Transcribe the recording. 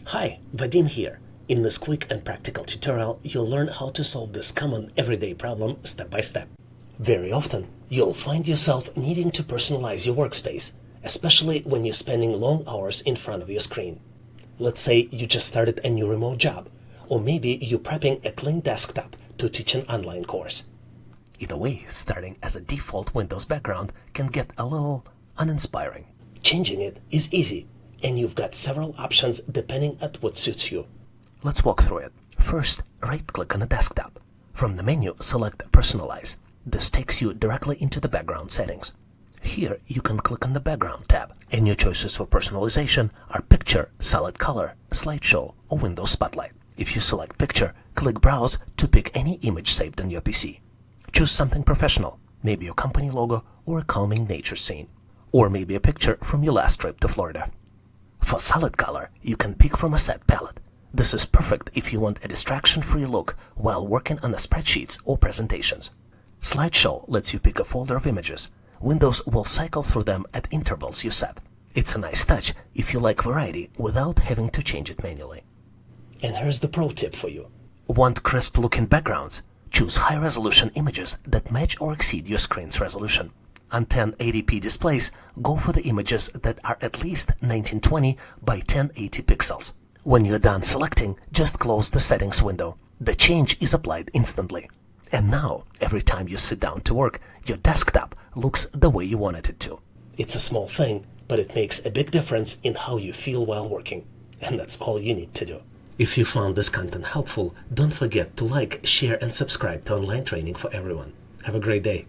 Hi, Vadim here. In this quick and practical tutorial, you'll learn how to solve this common everyday problem step by step. Very often, you'll find yourself needing to personalize your workspace, especially when you're spending long hours in front of your screen. Let's say you just started a new remote job, or maybe you're prepping a clean desktop to teach an online course. Either way, starting as a default Windows background can get a little uninspiring. Changing it is easy, and you've got several options depending on what suits you. Let's walk through it. First, right-click on the desktop. From the menu, select Personalize. This takes you directly into the background settings. Here, you can click on the Background tab, and your choices for personalization are Picture, Solid Color, Slideshow, or Windows Spotlight. If you select Picture, click Browse to pick any image saved on your PC. Choose something professional, maybe your company logo or a calming nature scene, or maybe a picture from your last trip to Florida. For Solid Color, you can pick from a set palette. This is perfect if you want a distraction-free look while working on the spreadsheets or presentations. Slideshow lets you pick a folder of images. Windows will cycle through them at intervals you set. It's a nice touch if you like variety without having to change it manually. And here's the pro tip for you. Want crisp-looking backgrounds? Choose high-resolution images that match or exceed your screen's resolution. On 1080p displays, go for the images that are at least 1920 by 1080 pixels. When you're done selecting, just close the settings window. The change is applied instantly. And now, every time you sit down to work, your desktop looks the way you wanted it to. It's a small thing, but it makes a big difference in how you feel while working. And that's all you need to do. If you found this content helpful, don't forget to like, share, and subscribe to Online Training for Everyone. Have a great day.